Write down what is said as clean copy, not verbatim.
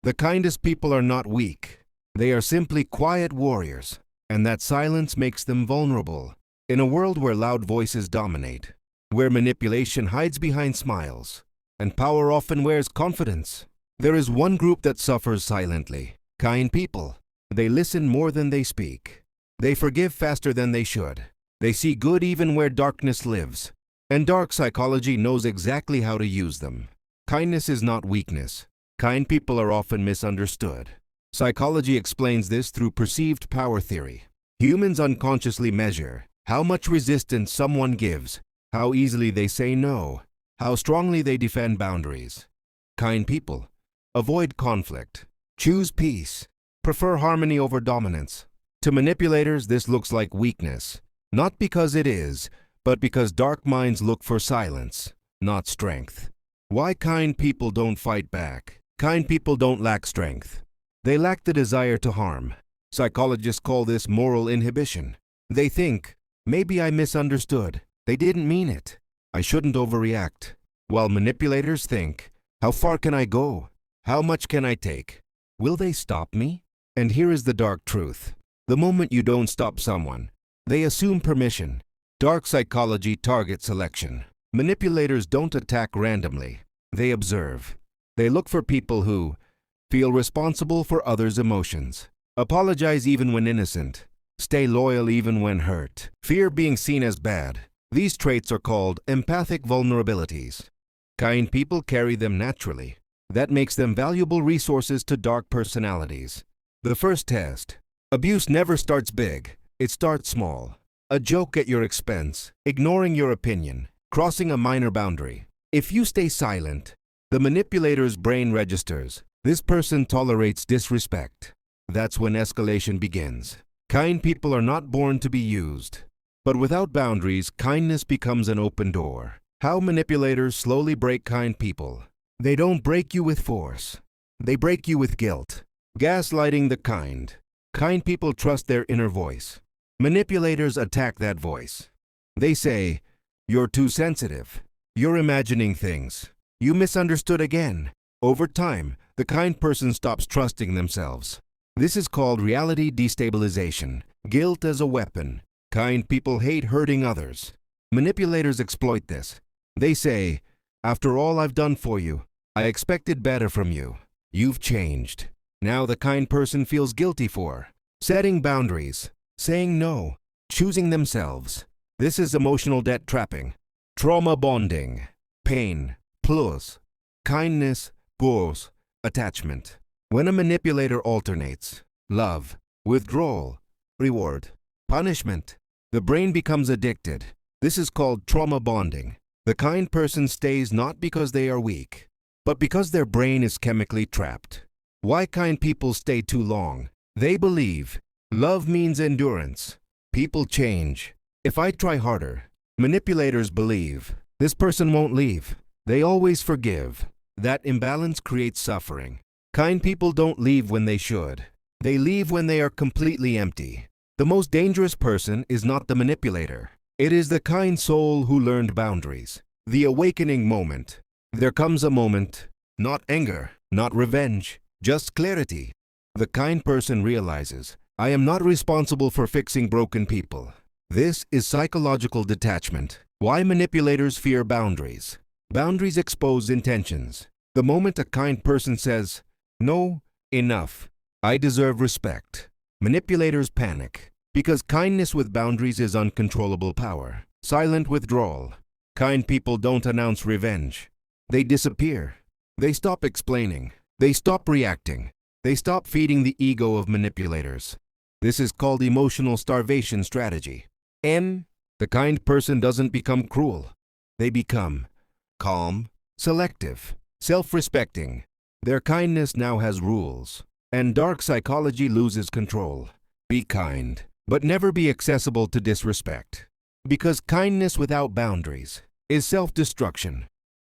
The kindest people are not weak. They are simply quiet warriors, and that silence makes them vulnerable. In a world where loud voices dominate, where manipulation hides behind smiles, and power often wears confidence, there is one group that suffers silently: kind people. They listen more than they speak. They forgive faster than they should. They see good even where darkness lives. And dark psychology knows exactly how to use them. Kindness is not weakness. Kind people are often misunderstood. Psychology explains this through perceived power theory. Humans unconsciously measure how much resistance someone gives, how easily they say no, how strongly they defend boundaries. Kind people avoid conflict, choose peace, prefer harmony over dominance. To manipulators, this looks like weakness, not because it is, but because dark minds look for silence, not strength. Why kind people don't fight back? Kind people don't lack strength. They lack the desire to harm. Psychologists call this moral inhibition. They think, maybe I misunderstood. They didn't mean it. I shouldn't overreact. While manipulators think, how far can I go? How much can I take? Will they stop me? And here is the dark truth. The moment you don't stop someone, they assume permission. Dark psychology targets selection. Manipulators don't attack randomly. They observe. They look for people who feel responsible for others' emotions, apologize even when innocent, stay loyal even when hurt, fear being seen as bad. These traits are called empathic vulnerabilities. Kind people carry them naturally. That makes them valuable resources to dark personalities. The first test. Abuse never starts big. It starts small. A joke at your expense, ignoring your opinion, crossing a minor boundary. If you stay silent, the manipulator's brain registers. This person tolerates disrespect. That's when escalation begins. Kind people are not born to be used. But without boundaries, kindness becomes an open door. How manipulators slowly break kind people. They don't break you with force. They break you with guilt. Gaslighting the kind. Kind people trust their inner voice. Manipulators attack that voice. They say, you're too sensitive. You're imagining things. You misunderstood again. Over time, the kind person stops trusting themselves. This is called reality destabilization. Guilt as a weapon. Kind people hate hurting others. Manipulators exploit this. They say, after all I've done for you, I expected better from you. You've changed. Now the kind person feels guilty for setting boundaries, saying no, choosing themselves. This is emotional debt trapping. Trauma bonding. Pain plus kindness plus attachment. When a manipulator alternates love, withdrawal, reward, punishment, the brain becomes addicted. This is called trauma bonding. The kind person stays not because they are weak, but because their brain is chemically trapped. Why kind people stay too long? They believe love means endurance. People change. If I try harder, manipulators believe this person won't leave. They always forgive. That imbalance creates suffering. Kind people don't leave when they should. They leave when they are completely empty. The most dangerous person is not the manipulator. It is the kind soul who learned boundaries. The awakening moment. There comes a moment, not anger, not revenge, just clarity. The kind person realizes, I am not responsible for fixing broken people. This is psychological detachment. Why manipulators fear boundaries? Boundaries expose intentions. The moment a kind person says, no, enough, I deserve respect, manipulators panic. Because kindness with boundaries is uncontrollable power. Silent withdrawal. Kind people don't announce revenge. They disappear. They stop explaining. They stop reacting. They stop feeding the ego of manipulators. This is called emotional starvation strategy. The kind person doesn't become cruel. They become calm, selective, self-respecting. Their kindness now has rules. And dark psychology loses control. Be kind, but never be accessible to disrespect. Because kindness without boundaries is self-destruction.